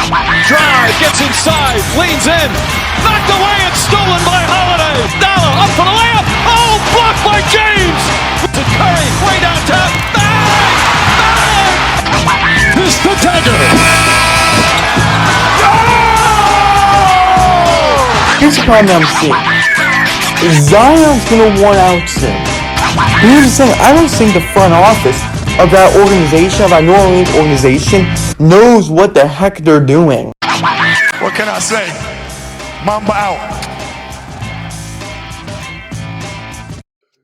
Drive, gets inside, leans in, knocked away and stolen by Holiday. Dollar up for the layup. Oh, blocked by James. To Curry, way downtown. Bang! Bang! Missed the dagger. Here's the problem I'm seeing. Zion's gonna want out soon. Here's the thing, I don't think the front office of that organization, of that New Orleans organization, knows what the heck they're doing. What can I say? Mamba out.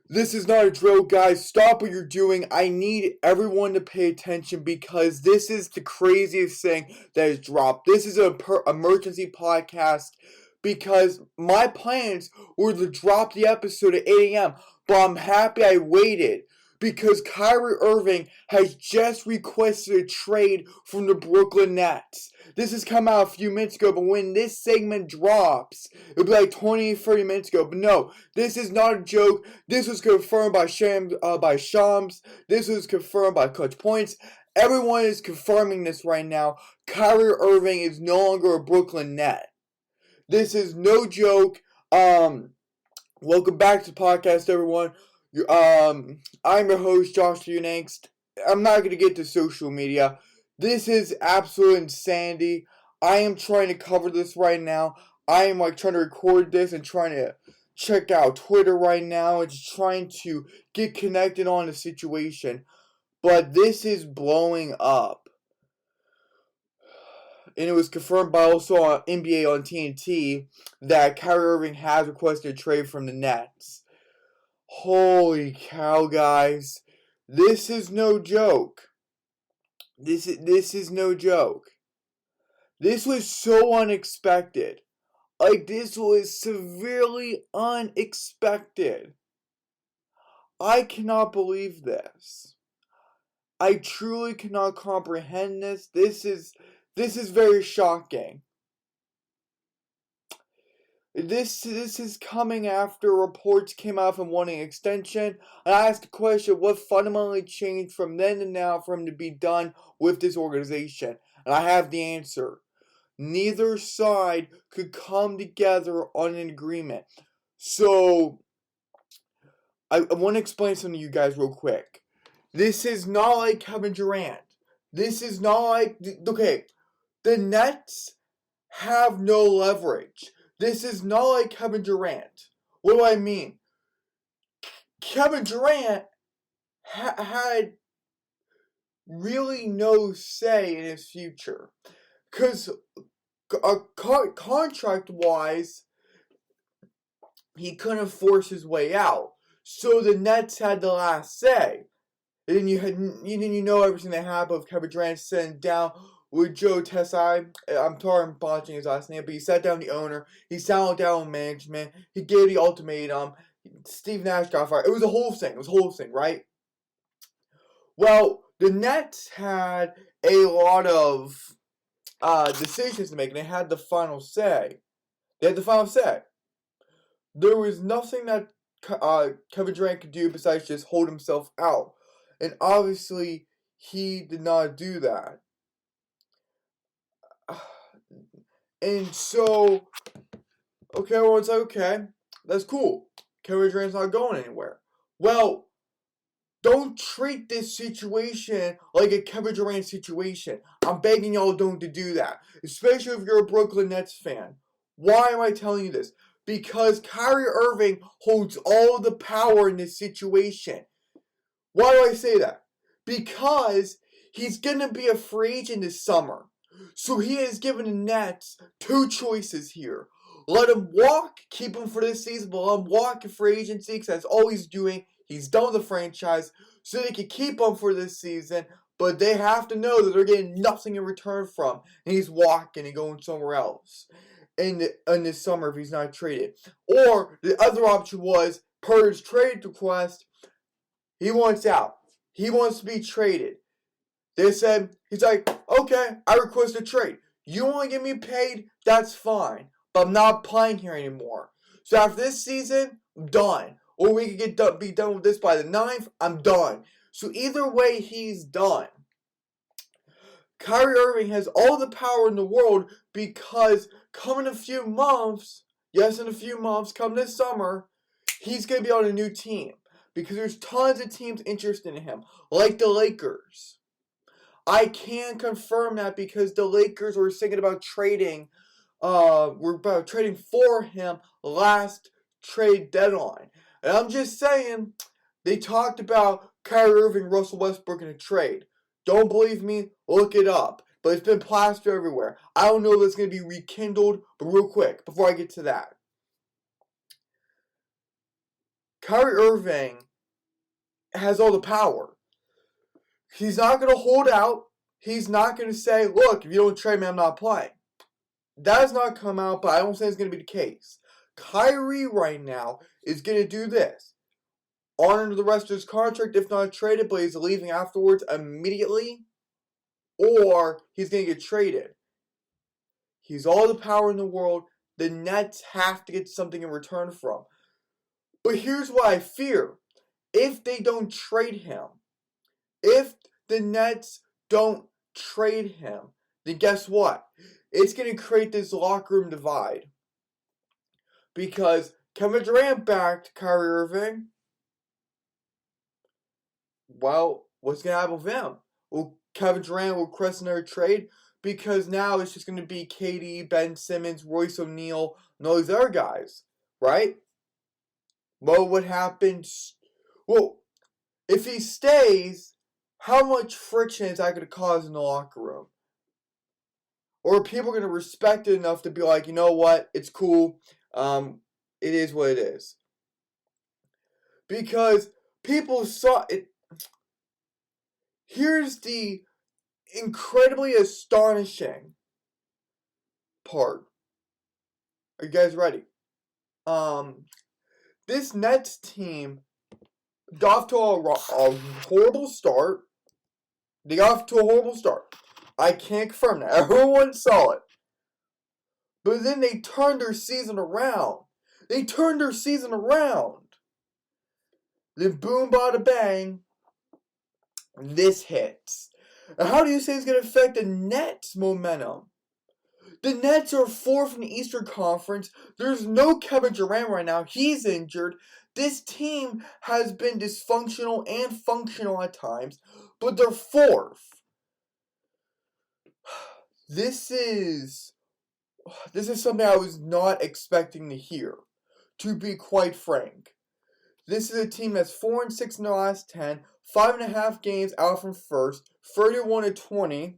This is not a drill, guys. Stop what you're doing. I need everyone to pay attention because this is the craziest thing that has dropped. This is an emergency podcast because my plans were to drop the episode at 8 a.m., but I'm happy I waited because Kyrie Irving has just requested a trade from the Brooklyn Nets. This has come out a few minutes ago, but when this segment drops, it'll be like 20, 30 minutes ago. But no, this is not a joke. This was confirmed by Shams. This was confirmed by Clutch Points. Everyone is confirming this right now. Kyrie Irving is no longer a Brooklyn Net. This is no joke. Welcome back to the podcast, everyone. I'm your host, Josh Unangst. I'm not going to get to social media. This is absolute insanity. I am trying to cover this right now. I am trying to record this and trying to check out Twitter right now and just trying to get connected on the situation. But this is blowing up. And it was confirmed by also on NBA on TNT that Kyrie Irving has requested a trade from the Nets. Holy cow, guys. This is no joke. This is no joke. This was so unexpected. This was severely unexpected. I cannot believe this. I truly cannot comprehend this. This is very shocking. This is coming after reports came out from wanting an extension. And I asked the question, what fundamentally changed from then to now for him to be done with this organization? And I have the answer. Neither side could come together on an agreement. So, I want to explain something to you guys real quick. This is not like Kevin Durant. This is not like, okay, the Nets have no leverage. This is not like Kevin Durant. What do I mean? Kevin Durant had really no say in his future. Because contract-wise, he couldn't force his way out. So the Nets had the last say. And then you know everything that happened with Kevin Durant sitting down with Joe Tessai. I'm sorry I'm botching his last name, but he sat down with the owner. He sat down with management. He gave the ultimatum. Steve Nash got fired. It was a whole thing, right? Well, the Nets had a lot of decisions to make, and they had the final say. There was nothing that Kevin Durant could do besides just hold himself out. And obviously, he did not do that. And so, okay, everyone's like, okay, that's cool. Kevin Durant's not going anywhere. Well, don't treat this situation like a Kevin Durant situation. I'm begging y'all don't to do that. Especially if you're a Brooklyn Nets fan. Why am I telling you this? Because Kyrie Irving holds all the power in this situation. Why do I say that? Because he's going to be a free agent this summer. So he has given the Nets two choices here. Let him walk, keep him for this season, but let him walk in free agency because that's all he's doing. He's done with the franchise, so they can keep him for this season, but they have to know that they're getting nothing in return from. And he's walking and going somewhere else in this summer if he's not traded. Or the other option was, per his trade request, he wants out. He wants to be traded. They said, he's like, okay, I request a trade. You want to get me paid? That's fine. But I'm not playing here anymore. So after this season, I'm done. Or we could be done with this by the 9th, I'm done. So either way, he's done. Kyrie Irving has all the power in the world because come in a few months, yes, in a few months, come this summer, he's going to be on a new team. Because there's tons of teams interested in him, like the Lakers. I can confirm that because the Lakers were thinking about trading for him last trade deadline. And I'm just saying, they talked about Kyrie Irving, Russell Westbrook in a trade. Don't believe me? Look it up. But it's been plastered everywhere. I don't know if it's going to be rekindled, but real quick, before I get to that. Kyrie Irving has all the power. He's not going to hold out. He's not going to say, look, if you don't trade me, I'm not playing. That has not come out, but I don't think it's going to be the case. Kyrie right now is going to do this. Honor the rest of his contract, if not traded, but he's leaving afterwards immediately. Or he's going to get traded. He's all the power in the world. The Nets have to get something in return from. But here's what I fear. If they don't trade him, if the Nets don't trade him, then guess what? It's going to create this locker room divide. Because Kevin Durant backed Kyrie Irving. Well, what's going to happen with him? Will Kevin Durant request another trade? Because now it's just going to be KD, Ben Simmons, Royce O'Neal, and all these other guys. Right? Well, what happens? Well, if he stays, how much friction is that going to cause in the locker room? Or are people going to respect it enough to be like, you know what, it's cool, it is what it is. Because people saw it. Here's the incredibly astonishing part. Are you guys ready? This Nets team got off to a horrible start. They got off to a horrible start. I can't confirm that. Everyone saw it. But then they turned their season around. Then boom, bada bang, this hits. And how do you say it's going to affect the Nets' momentum? The Nets are fourth in the Eastern Conference. There's no Kevin Durant right now. He's injured. This team has been dysfunctional and functional at times, but they're fourth. This is something I was not expecting to hear, to be quite frank. This is a team that's 4-6 in their last 10, 5.5 games out from first, 31-20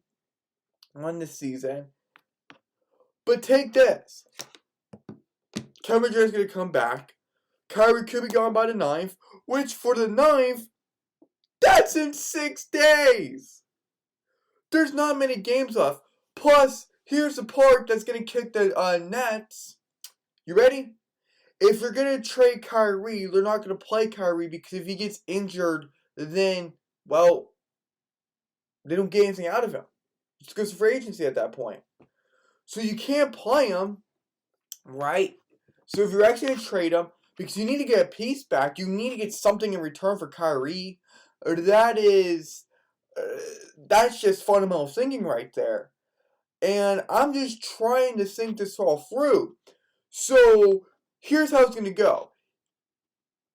won this season. But take this. Kevin Durant's going to come back. Kyrie could be gone by the 9th, which for the 9th, that's in 6 days. There's not many games left. Plus, here's the part that's going to kick the Nets. You ready? If you're going to trade Kyrie, they're not going to play Kyrie because if he gets injured, then, well, they don't get anything out of him. It's goes to free agency at that point. So you can't play him, right? So if you're actually going to trade him, because you need to get a piece back, you need to get something in return for Kyrie. Or that's just fundamental thinking right there. And I'm just trying to think this all through. So here's how it's going to go.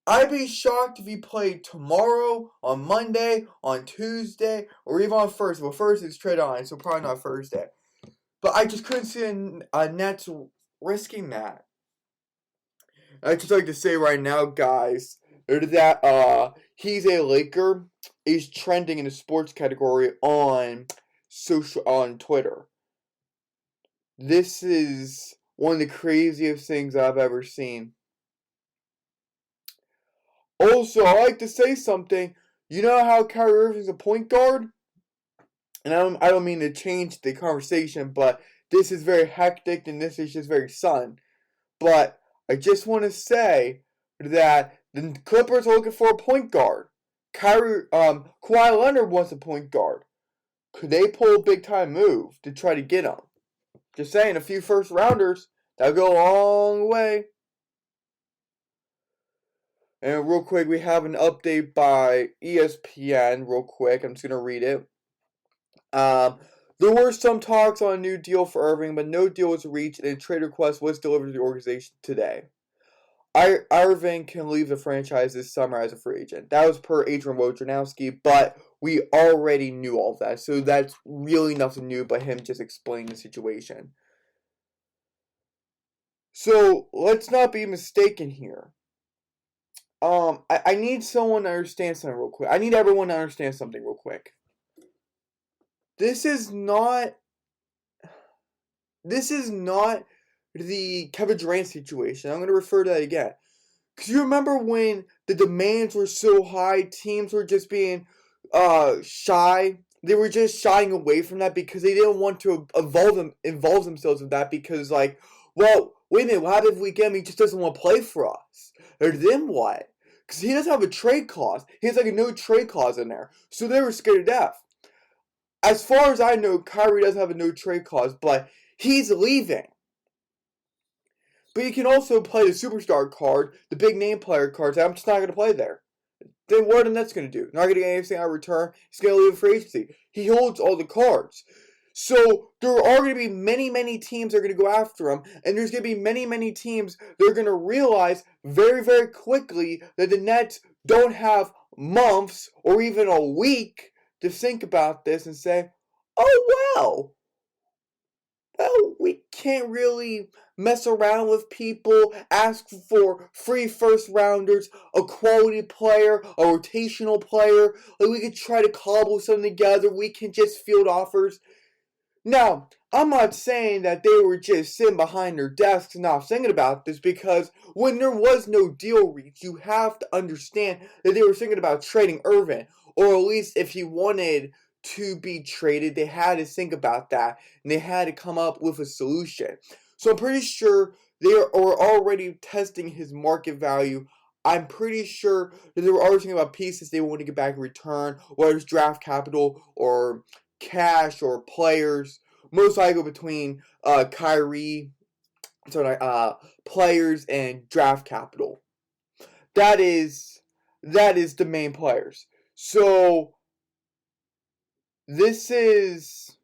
I'd be shocked if he played tomorrow, on Monday, on Tuesday, or even on Thursday. Well, Thursday is trade on, so probably not Thursday. But I just couldn't see a Nets risking that. I'd just like to say right now, guys, that he's a Laker. He's trending in the sports category on Twitter. This is one of the craziest things I've ever seen. Also, I like to say something. You know how Kyrie Irving's a point guard? And I don't mean to change the conversation, but this is very hectic and this is just very sudden. But I just want to say that the Clippers are looking for a point guard. Kawhi Leonard wants a point guard. Could they pull a big time move to try to get him? Just saying, a few first rounders, that'll go a long way. And real quick, we have an update by ESPN. Real quick, I'm just going to read it. The There were some talks on a new deal for Irving, but no deal was reached, and a trade request was delivered to the organization today. Irving can leave the franchise this summer as a free agent. That was per Adrian Wojnarowski, but we already knew all of that, so that's really nothing new but him just explaining the situation. So, let's not be mistaken here. I need someone to understand something real quick. I need everyone to understand something real quick. This is not the Kevin Durant situation. I'm going to refer to that again. Because you remember when the demands were so high, teams were just being shy. They were just shying away from that because they didn't want to involve themselves in that because, like, well, wait a minute, what happens if we get him? He just doesn't want to play for us. Or then what? Because he doesn't have a trade clause. He has, like, a no trade clause in there. So they were scared to death. As far as I know, Kyrie does have a no trade clause, but he's leaving. But you can also play the superstar card, the big name player cards. I'm just not going to play there. Then what are the Nets going to do? Not going to get anything out of return. He's going to leave free agency. He holds all the cards. So there are going to be many, many teams that are going to go after him. And there's going to be many, many teams that are going to realize very, very quickly that the Nets don't have months or even a week to think about this and say, oh, well, we can't really mess around with people, ask for free first rounders, a quality player, a rotational player. Like, we could try to cobble something together. We can just field offers. Now, I'm not saying that they were just sitting behind their desks and not thinking about this, because when there was no deal reached, you have to understand that they were thinking about trading Irving, or at least if he wanted to be traded, they had to think about that, and they had to come up with a solution. So I'm pretty sure they are already testing his market value. I'm pretty sure that they were already thinking about pieces they want to get back in return, whether it's draft capital or cash or players. Most likely between players and draft capital. That is the main players. So this is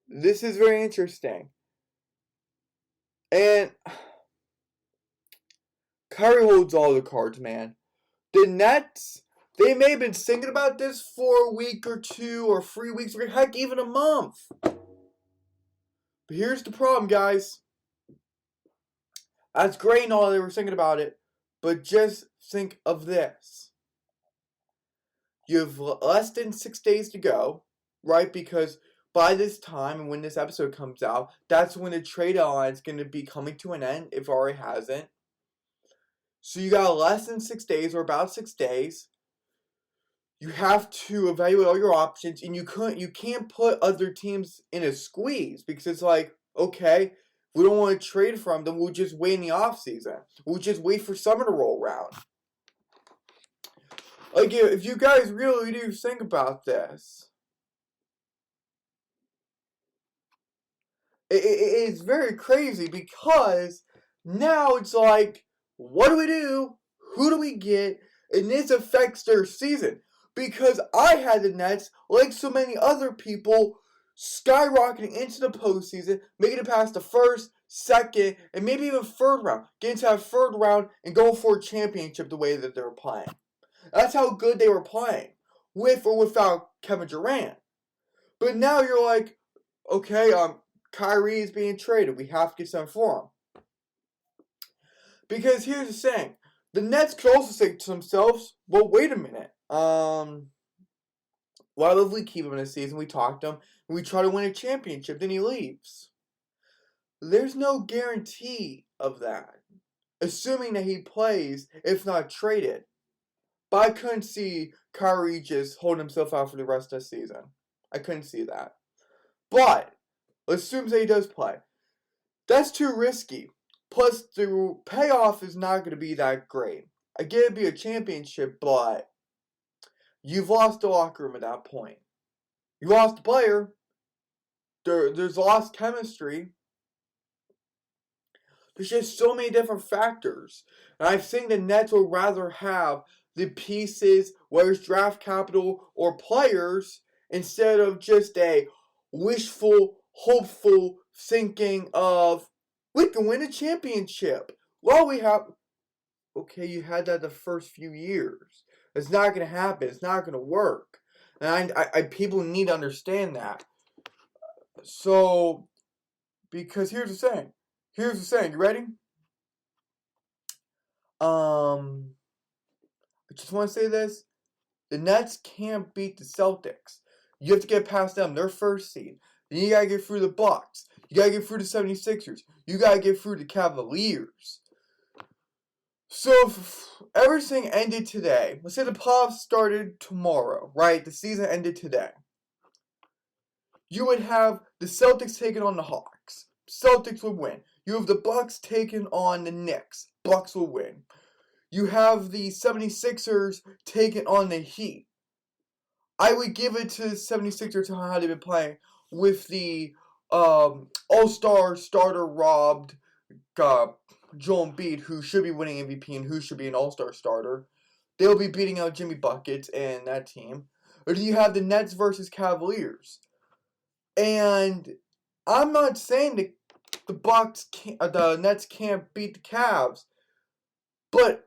very interesting. And Kyrie holds all the cards, man. The Nets, they may have been thinking about this for a week or 2 or 3 weeks or heck, even a month. But here's the problem, guys. That's great and all they were thinking about it, but just think of this. You have less than 6 days to go, right? Because by this time, and when this episode comes out, that's when the trade deadline is going to be coming to an end, if it already hasn't. So you got less than 6 days, or about 6 days. You have to evaluate all your options, and you can't put other teams in a squeeze, because it's like, okay, if we don't want to trade for them, then we'll just wait in the offseason. We'll just wait for summer to roll around. Like, if you guys really do think about this, it's very crazy, because now it's like, what do we do? Who do we get? And this affects their season. Because I had the Nets, like so many other people, skyrocketing into the postseason, making it past the first, second, and maybe even third round. Getting to that third round and going for a championship the way that they were playing. That's how good they were playing, with or without Kevin Durant. But now you're like, okay, Kyrie is being traded. We have to get something for him. Because here's the thing. The Nets could also say to themselves, well, wait a minute. Why if we keep him in the season, we talk to him, and we try to win a championship, then he leaves. There's no guarantee of that. Assuming that he plays, if not traded. But I couldn't see Kyrie just holding himself out for the rest of the season. I couldn't see that. But, assume that he does play. That's too risky. Plus, the payoff is not going to be that great. I get it'd be a championship, but you've lost the locker room at that point. You lost the player. There's lost chemistry. There's just so many different factors. And I think the Nets would rather have the pieces, whether it's draft capital or players, instead of just a wishful, hopeful thinking of, we can win a championship. Well, we have, okay, you had that the first few years. It's not going to happen. It's not going to work. And people need to understand that. So, because here's the saying. You ready? I just want to say this. The Nets can't beat the Celtics. You have to get past them. They're first seed. Then you got to get through the Bucks. You got to get through the 76ers. You got to get through the Cavaliers. So, if everything ended today. Let's say the playoffs started tomorrow, right? The season ended today. You would have the Celtics taking on the Hawks. Celtics would win. You have the Bucks taking on the Knicks. Bucks will win. You have the 76ers taking on the Heat. I would give it to the 76ers on how they've been playing with the all-star starter robbed Joel Embiid, who should be winning MVP and who should be an all-star starter. They'll be beating out Jimmy Buckets and that team. Or do you have the Nets versus Cavaliers? And I'm not saying the Nets can't beat the Cavs, but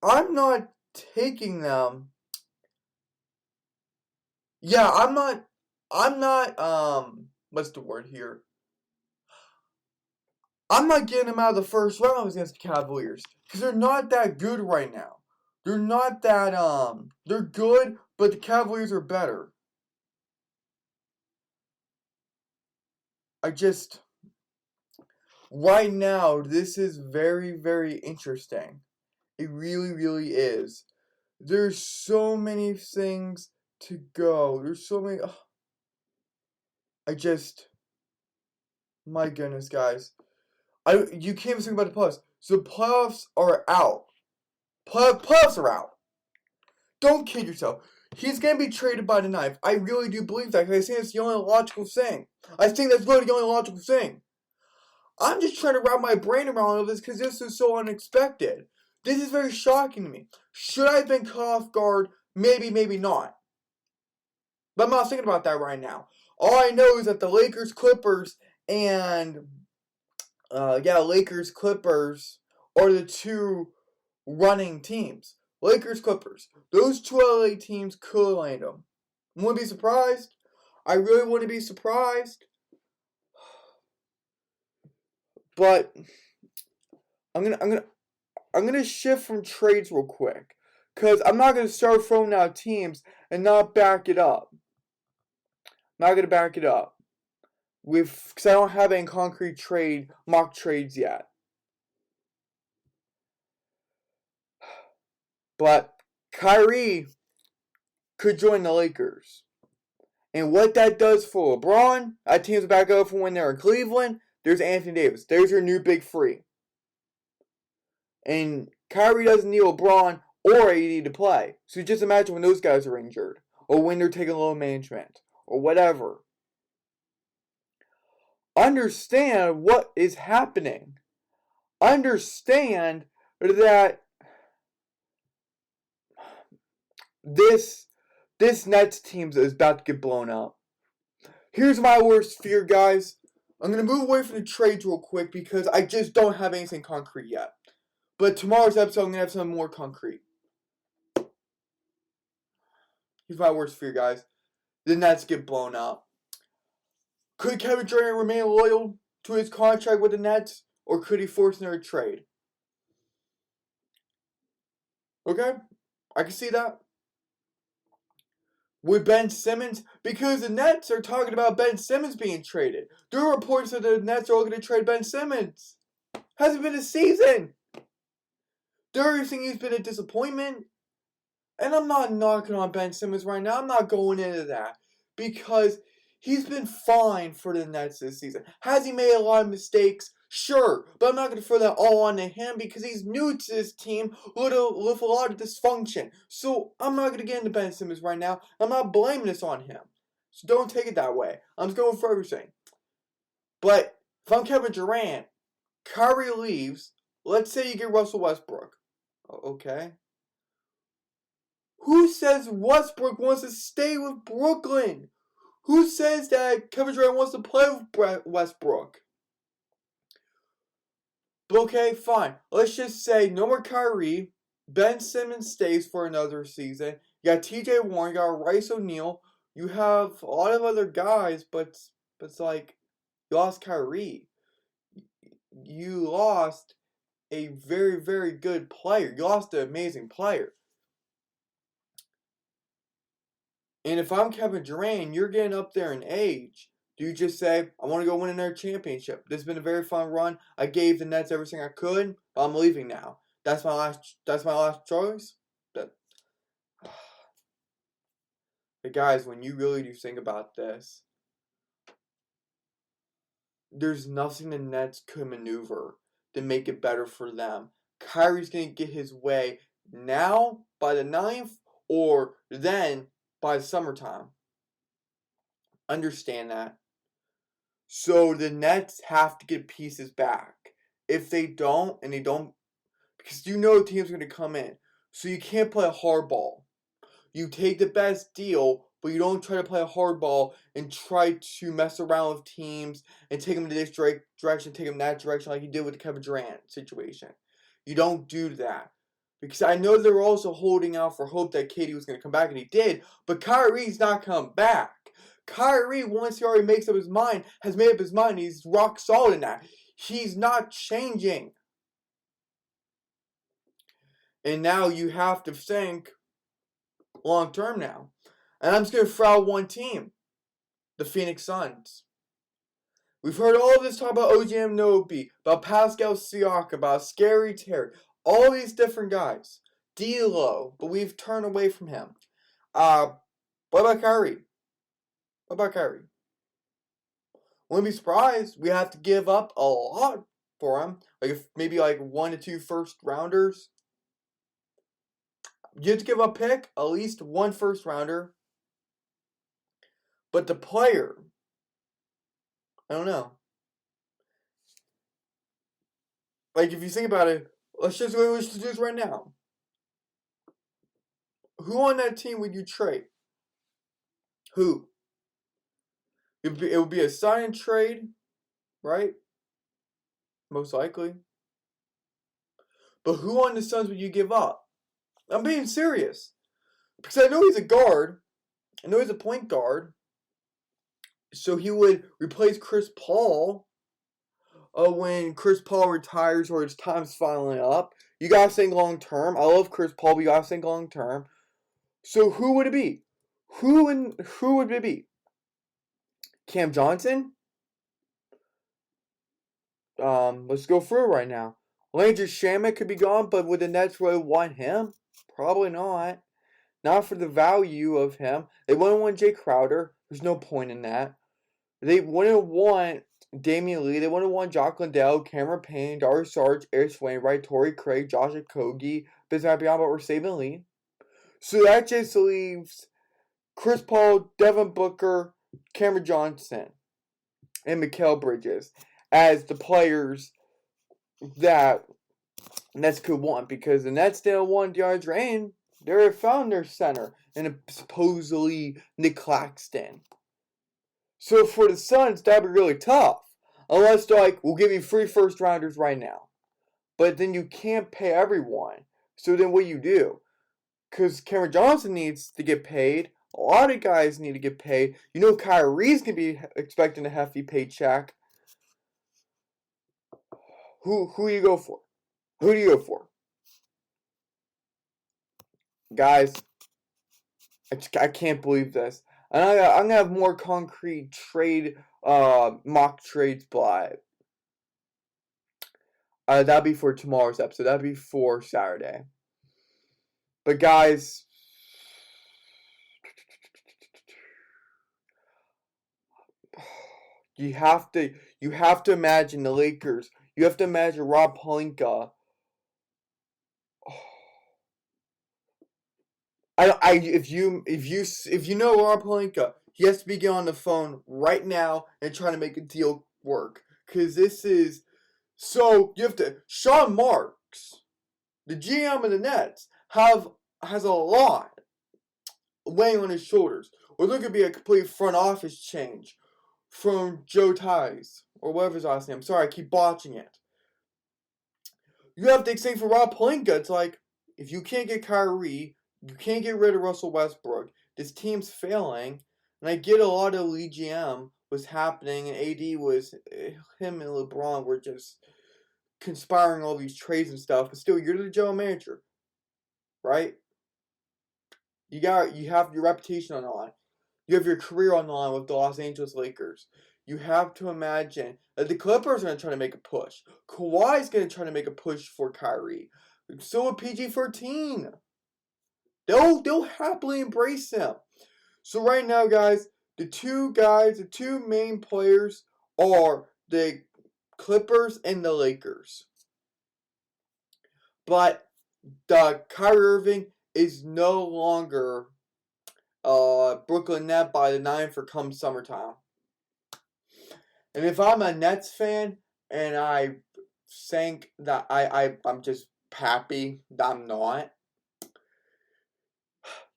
I'm not taking them. Yeah, I'm not, what's the word here? I'm not getting them out of the first round against the Cavaliers, because they're not that good right now. They're not that, they're good, but the Cavaliers are better. Right now, this is very, very interesting. It really, really is. There's so many things to go. There's so many, my goodness, guys. You can't even think about the playoffs. So the playoffs are out. Playoffs are out. Don't kid yourself. He's going to be traded by the ninth. I really do believe that, because I think that's the only logical thing. I think that's literally the only logical thing. I'm just trying to wrap my brain around all of this because this is so unexpected. This is very shocking to me. Should I have been caught off guard? Maybe, maybe not. But I'm not thinking about that right now. All I know is that the Lakers, Clippers, and Lakers, Clippers are the two running teams. Lakers, Clippers. Those two LA teams could land them. Wouldn't be surprised. I really wouldn't be surprised. But I'm gonna shift from trades real quick, cause I'm not gonna start throwing out teams and not back it up. Not gonna back it up cause I don't have any concrete mock trades yet. But Kyrie could join the Lakers. And what that does for LeBron, that team's back up from when they're in Cleveland. There's Anthony Davis. There's your new big three. And Kyrie doesn't need LeBron or AD to play. So just imagine when those guys are injured. Or when they're taking load management. Or whatever. Understand what is happening. Understand that this Nets team is about to get blown up. Here's my worst fear, guys. I'm going to move away from the trades real quick because I just don't have anything concrete yet. But tomorrow's episode, I'm going to have something more concrete. Here's my worst fear, guys. The Nets get blown up. Could Kevin Durant remain loyal to his contract with the Nets? Or could he force another trade? Okay? I can see that. With Ben Simmons, because the Nets are talking about Ben Simmons being traded. There are reports that the Nets are looking to trade Ben Simmons. Hasn't been a season. Everything he's been a disappointment. And I'm not knocking on Ben Simmons right now. I'm not going into that. Because he's been fine for the Nets this season. Has he made a lot of mistakes? Sure. But I'm not going to throw that all onto him because he's new to this team with a lot of dysfunction. So I'm not going to get into Ben Simmons right now. I'm not blaming this on him. So don't take it that way. I'm just going for everything. But if I'm Kevin Durant, Kyrie leaves. Let's say you get Russell Westbrook. Okay. Who says Westbrook wants to stay with Brooklyn? Who says that Kevin Durant wants to play with Westbrook? But okay, fine. Let's just say no more Kyrie. Ben Simmons stays for another season. You got TJ Warren, you got Rice O'Neal. You have a lot of other guys, but it's like you lost Kyrie. You lost a very, very good player. You lost an amazing player. And if I'm Kevin Durant, you're getting up there in age. Do you just say, I want to go win another championship? This has been a very fun run. I gave the Nets everything I could, but I'm leaving now. That's my last choice. But guys, when you really do think about this, there's nothing the Nets could maneuver to make it better for them. Kyrie's going to get his way now by the 9th or then by the summertime. Understand that. So the Nets have to get pieces back. If they don't, because you know teams are going to come in. So you can't play a hardball. You take the best deal, but you don't try to play a hardball and try to mess around with teams and take them to this direction, take them that direction like you did with the Kevin Durant situation. You don't do that. Because I know they were also holding out for hope that KD was going to come back, and he did. But Kyrie's not come back. Kyrie, once he already makes up his mind, has made up his mind. He's rock solid in that. He's not changing. And now you have to think long term now. And I'm just going to throw out one team. The Phoenix Suns. We've heard all of this talk about OG Anunoby, about Pascal Siakam, about Scary Terry. All these different guys. D'Lo, but we've turned away from him. What about Kyrie? Wouldn't be surprised. We have to give up a lot for him. Maybe 1 to 2 first rounders. You have to give up pick, at least 1 first rounder. But the player, I don't know. If you think about it, let's just do this right now. Who on that team would you trade? Who? It would be a sign and trade, right? Most likely. But who on the Suns would you give up? I'm being serious. Because I know he's a guard. I know he's a point guard. So he would replace Chris Paul when Chris Paul retires or his time's finally up. You gotta think long term. I love Chris Paul, but you gotta think long term. So who would it be? Who would it be? Cam Johnson? Let's go through it right now. Landry Shamet could be gone, but would the Nets really want him? Probably not. Not for the value of him. They wouldn't want Jay Crowder. There's no point in that. They wouldn't want Damian Lee. They wouldn't want Jock Landale, Cameron Payne, Darius Sarge, Eric Wainwright, Torrey Craig, Josh Okogie, Bismack Beyond, but we're saving Lee. So that just leaves Chris Paul, Devin Booker, Cameron Johnson, and Mikal Bridges as the players that Nets could want, because the Nets didn't want DeAndre Ayton. They already found their center in supposedly Nick Claxton. So for the Suns, that'd be really tough. Unless they're we'll give you 3 first rounders right now. But then you can't pay everyone. So then what do you do? Because Cameron Johnson needs to get paid. A lot of guys need to get paid. You know Kyrie's going to be expecting a hefty paycheck. Who do you go for? Who do you go for? Guys, I can't believe this. And I'm going to have more concrete mock trades, but that'll be for tomorrow's episode. That'll be for Saturday. But guys, you have to imagine the Lakers. You have to imagine Rob Pelinka. If you know Rob Pelinka, he has to be getting on the phone right now and trying to make a deal work. Because this is so you have to. Sean Marks, the GM of the Nets, has a lot weighing on his shoulders. or there could be a complete front office change from Joe Ties, or whatever his last name. I'm sorry, I keep botching it. You have the same for Rob Pelinka. It's like, if you can't get Kyrie, you can't get rid of Russell Westbrook, this team's failing, and I get a lot of League GM was happening, and AD was, him and LeBron were just conspiring all these trades and stuff, but still, you're the general manager, right? You have your reputation on the line. You have your career on the line with the Los Angeles Lakers. You have to imagine that the Clippers are going to try to make a push. Kawhi's going to try to make a push for Kyrie. So will PG-13. They'll happily embrace him. So right now, guys, the two main players are the Clippers and the Lakers. But the Kyrie Irving is no longer Brooklyn Net by the 9th or come summertime. And if I'm a Nets fan and I think that I'm just happy that I'm not.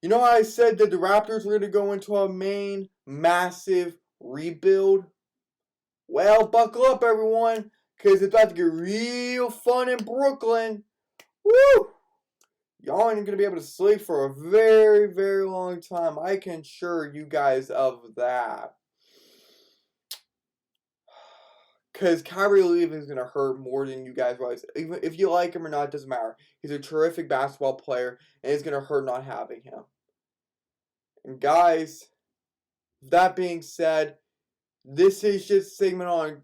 You know how I said that the Raptors were going to go into a massive rebuild? Well, buckle up, everyone, because it's about to get real fun in Brooklyn. Woo! Y'all ain't going to be able to sleep for a very, very long time. I can assure you guys of that. Because Kyrie leaving is going to hurt more than you guys realize. Even if you like him or not, it doesn't matter. He's a terrific basketball player, and it's going to hurt not having him. And guys, that being said, this is just a segment on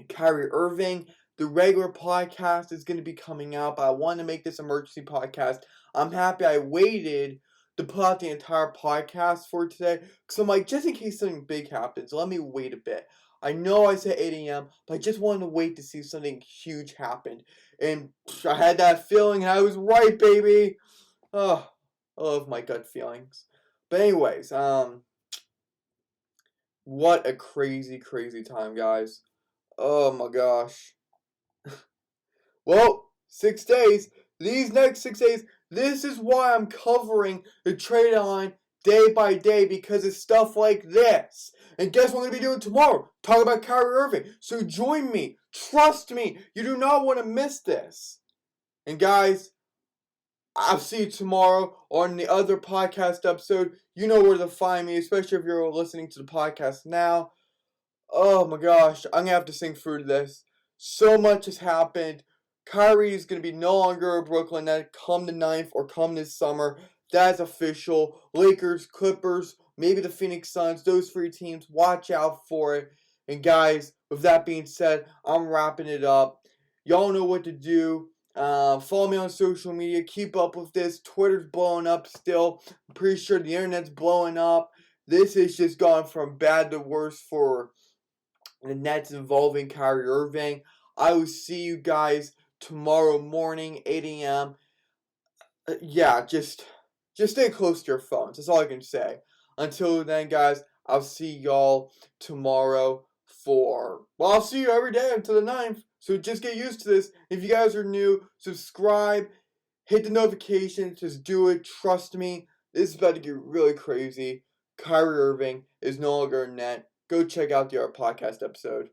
Kyrie Irving. The regular podcast is going to be coming out, but I wanted to make this emergency podcast. I'm happy I waited to put out the entire podcast for today. Because I'm like, just in case something big happens, let me wait a bit. I know I said 8 a.m., but I just wanted to wait to see if something huge happened. And I had that feeling, and I was right, baby. Oh, I love my gut feelings. But anyways, what a crazy, crazy time, guys. Oh my gosh. Well, 6 days. These next 6 days, this is why I'm covering the trade line day by day, because it's stuff like this. And guess what I'm going to be doing tomorrow? Talk about Kyrie Irving. So join me. Trust me. You do not want to miss this. And guys, I'll see you tomorrow on the other podcast episode. You know where to find me, especially if you're listening to the podcast now. Oh my gosh, I'm going to have to sing through this. So much has happened. Kyrie is going to be no longer a Brooklyn Net come the 9th or come this summer. That's official. Lakers, Clippers, maybe the Phoenix Suns, those 3 teams, watch out for it. And guys, with that being said, I'm wrapping it up. Y'all know what to do. Follow me on social media. Keep up with this. Twitter's blowing up still. I'm pretty sure the internet's blowing up. This has just gone from bad to worse for the Nets involving Kyrie Irving. I will see you guys tomorrow morning, 8 a.m. Yeah, just stay close to your phones. That's all I can say. Until then, guys, I'll see y'all tomorrow I'll see you every day until the 9th. So just get used to this. If you guys are new, subscribe, hit the notifications, just do it. Trust me, this is about to get really crazy. Kyrie Irving is no longer a Net. Go check out the other podcast episode.